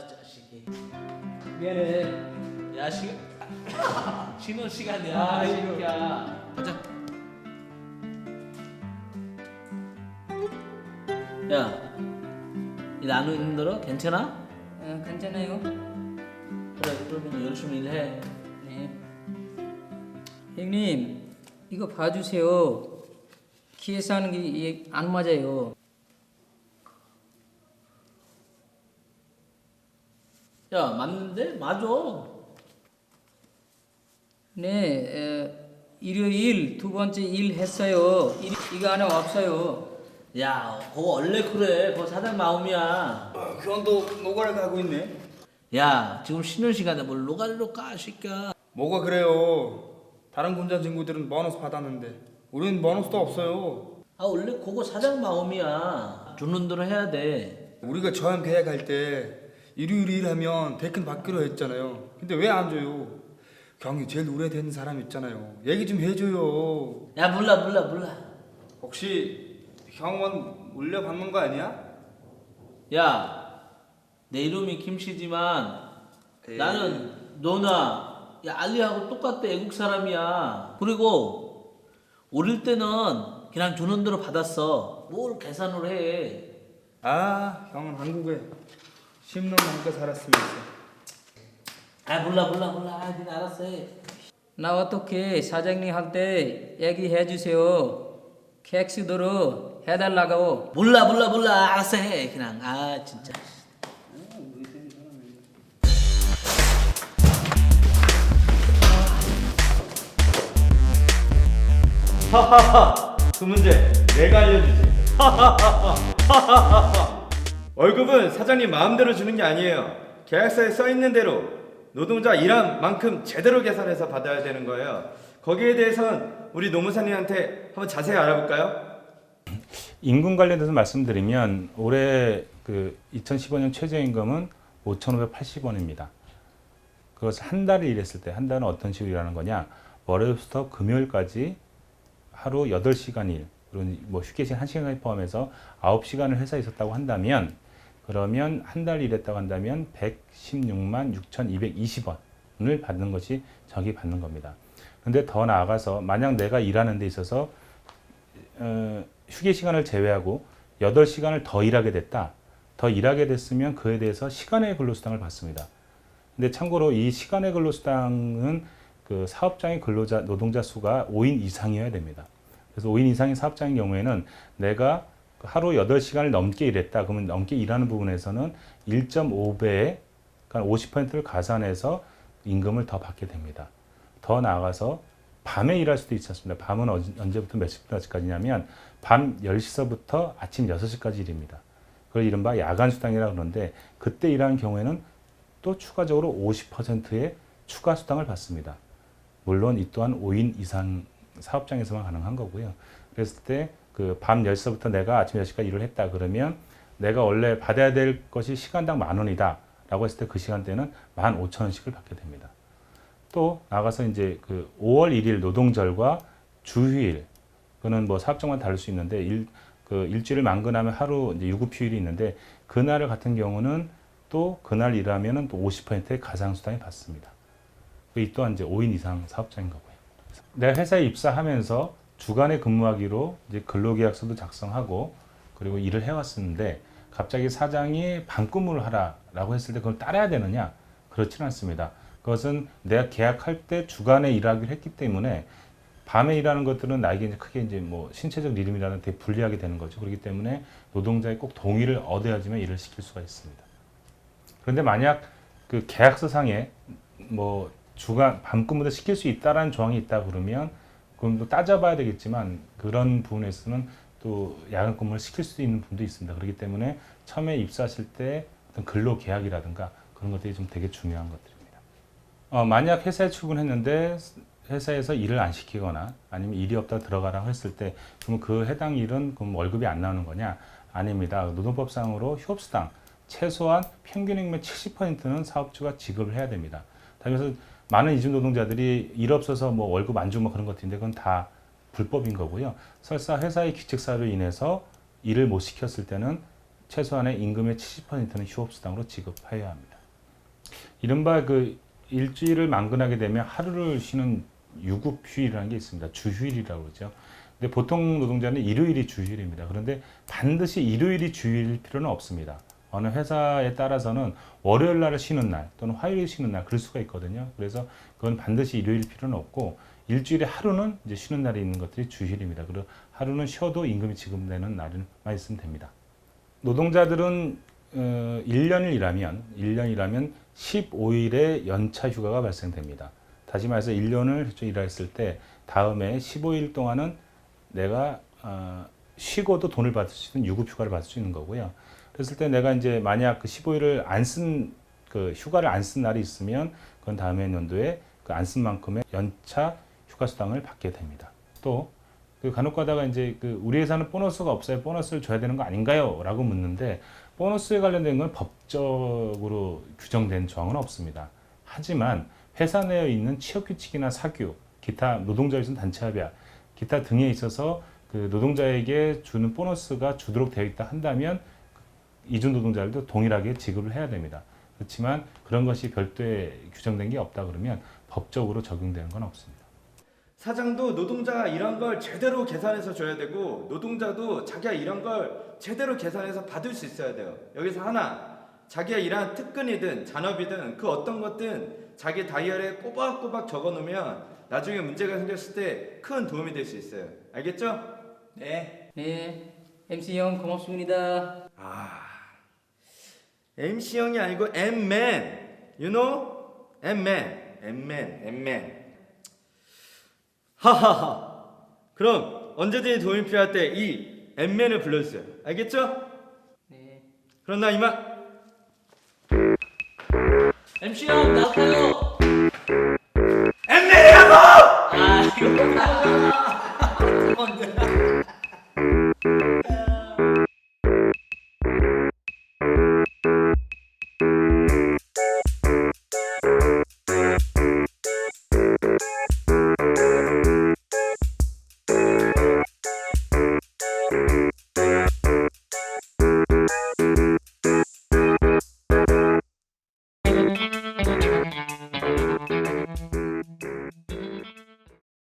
자식이. 미안해. 야 쉬는 시간이야. 이 새끼야. 가자. 야, 일 안 힘들어? 괜찮아? 괜찮아요? 그래, 그러면 열심히 일해. 네. 형님, 이거 봐주세요. 키에서 하는 게 안 맞아요. 야, 맞는데? 맞아. 네, 일요일 두 번째 일 했어요. 이거 안에 없어요. 야, 그거 원래 그래. 그거 사장 마음이야. 그건 또 노가리 가고 있네. 야, 지금 쉬는 시간에 뭘 노가리로 까, 새끼야. 뭐가 그래요? 다른 공장 친구들은 보너스 받았는데 우리는 보너스도 없어요. 아, 원래 그거 사장 마음이야. 주는 대로 해야 돼. 우리가 저항 계약할 때 일요일 일하면 대큰 받기로 했잖아요. 근데 왜 안 줘요? 경이 제일 오래된 사람 있잖아요. 얘기 좀 해줘요. 야, 몰라. 혹시 형은 물려받는 거 아니야? 야, 내 이름이 김씨지만 나는 너나 야 알리하고 똑같아. 애국 사람이야. 그리고 어릴 때는 그냥 주는 대로 받았어. 뭘 계산을 해. 아, 형은 한국에 10년 넘게 살았으면서. 아, 몰라. 아, 니가 알았어 해. 나 어떻게 사장님한테 얘기해 주세요. 객수대로 해달라고. 몰라. 알았어 해. 그냥. 아, 진짜. 하하하 그 문제 내가 알려주지. 하하하하 월급은 사장님 마음대로 주는 게 아니에요. 계약서에 써 있는 대로 노동자 일한 만큼 제대로 계산해서 받아야 되는 거예요. 거기에 대해서는 우리 노무사님한테 한번 자세히 알아볼까요? 임금 관련해서 말씀드리면 올해 그 2015년 최저임금은 5,580원입니다. 그것을 한 달을 일했을 때 한 달은 어떤 식으로 일하는 거냐? 월요일부터 금요일까지 하루 8시간 일, 그리고 뭐 휴게 시간 1시간까지 포함해서 9시간을 회사에 있었다고 한다면 그러면 한 달 일했다고 한다면 116만 6,220원을 받는 것이 저기 받는 겁니다. 근데 더 나아가서 만약 내가 일하는 데 있어서 휴게 시간을 제외하고 8시간을 더 일하게 됐다. 더 일하게 됐으면 그에 대해서 시간의 근로수당을 받습니다. 근데 참고로 이 시간의 근로수당은 그 사업장의 근로자, 노동자 수가 5인 이상이어야 됩니다. 그래서 5인 이상의 사업장인 경우에는 내가 하루 8시간을 넘게 일했다. 그러면 넘게 일하는 부분에서는 1.5배에 그러니까 50%를 가산해서 임금을 더 받게 됩니다. 더 나아가서 밤에 일할 수도 있지 않습니까? 밤은 언제부터 몇 시까지냐면 밤 10시서부터 아침 6시까지 일입니다. 그걸 이른바 야간 수당이라고 그러는데 그때 일하는 경우에는 또 추가적으로 50%의 추가 수당을 받습니다. 물론 이 또한 5인 이상 사업장에서만 가능한 거고요. 그랬을 때 그 밤 10시부터 내가 아침 10시까지 일을 했다 그러면 내가 원래 받아야 될 것이 시간당 10,000원이다 라고 했을 때 그 시간대는 15,000원씩을 받게 됩니다. 또 나가서 이제 그 5월 1일 노동절과 주휴일, 그거는 뭐 사업장마다 다를 수 있는데 일주일을 만근하면 하루 이제 유급휴일이 있는데 그날을 같은 경우는 또 그날 일하면은 또 50%의 가상수당이 받습니다. 이 또한 이제 5인 이상 사업장인 거고요. 내가 회사에 입사하면서 주간에 근무하기로 이제 근로계약서도 작성하고 그리고 일을 해왔었는데 갑자기 사장이 밤근무를 하라라고 했을 때 그걸 따라야 되느냐? 그렇지는 않습니다. 그것은 내가 계약할 때 주간에 일하기로 했기 때문에 밤에 일하는 것들은 나에게 이제 크게 이제 뭐 신체적 리듬이라는 되게 불리하게 되는 거죠. 그렇기 때문에 노동자의 꼭 동의를 얻어야지만 일을 시킬 수가 있습니다. 그런데 만약 그 계약서상에 뭐 주간 밤근무도 시킬 수 있다라는 조항이 있다 그러면 그럼 또 따져봐야 되겠지만 그런 부분에서는 또 야간 근무를 시킬 수 있는 부분도 있습니다. 그렇기 때문에 처음에 입사하실 때 어떤 근로 계약이라든가 그런 것들이 좀 되게 중요한 것들입니다. 만약 회사에 출근했는데 회사에서 일을 안 시키거나 아니면 일이 없다 들어가라고 했을 때 그럼 그 해당 일은 그럼 월급이 안 나오는 거냐? 아닙니다. 노동법상으로 휴업수당 최소한 평균임금의 70%는 사업주가 지급을 해야 됩니다. 그래서 많은 이중 노동자들이 일 없어서 뭐 월급 안 주고 뭐 그런 것들인데 그건 다 불법인 거고요. 설사 회사의 규칙사로 인해서 일을 못 시켰을 때는 최소한의 임금의 70%는 휴업수당으로 지급하여야 합니다. 이른바 그 일주일을 만근하게 되면 하루를 쉬는 유급휴일이라는 게 있습니다. 주휴일이라고 그러죠. 근데 보통 노동자는 일요일이 주휴일입니다. 그런데 반드시 일요일이 주휴일일 필요는 없습니다. 어느 회사에 따라서는 월요일 날 쉬는 날 또는 화요일 쉬는 날 그럴 수가 있거든요. 그래서 그건 반드시 일요일 필요는 없고 일주일에 하루는 이제 쉬는 날이 있는 것들이 주휴일입니다. 그리고 하루는 쉬어도 임금이 지급되는 날만 있으면 됩니다. 노동자들은 1년을 일하면 15일의 연차 휴가가 발생됩니다. 다시 말해서 1년을 일했을 때 다음에 15일 동안은 내가 쉬고도 돈을 받을 수 있는 유급 휴가를 받을 수 있는 거고요. 그랬을 때 내가 이제 만약 그 15일을 그 휴가를 안 쓴 날이 있으면 그건 다음해 연도에 그 안 쓴 만큼의 연차 휴가 수당을 받게 됩니다. 또 그 간혹 가다가 이제 그 우리 회사는 보너스가 없어요. 보너스를 줘야 되는 거 아닌가요? 라고 묻는데 보너스에 관련된 건 법적으로 규정된 조항은 없습니다. 하지만 회사 내에 있는 취업 규칙이나 사규, 기타 노동자에 있는 단체 협약, 기타 등에 있어서 그 노동자에게 주는 보너스가 주도록 되어 있다 한다면 이주 노동자들도 동일하게 지급을 해야 됩니다. 그렇지만 그런 것이 별도의 규정된 게 없다 그러면 법적으로 적용되는 건 없습니다. 사장도 노동자가 일한 걸 제대로 계산해서 줘야 되고 노동자도 자기가 일한 걸 제대로 계산해서 받을 수 있어야 돼요. 여기서 하나, 자기가 일한 특근이든 잔업이든 그 어떤 것든 자기 다이어리에 꼬박꼬박 적어놓으면 나중에 문제가 생겼을 때 큰 도움이 될 수 있어요. 알겠죠? 네. 네, MC 형 고맙습니다. MC 형이 아니고 Mman, you know? Mman. 하하하. 그럼 언제든지 도움이 필요할 때 이 Mman을 불러주세요. 알겠죠? 네. 그럼 나 이만. MC 형 나가요.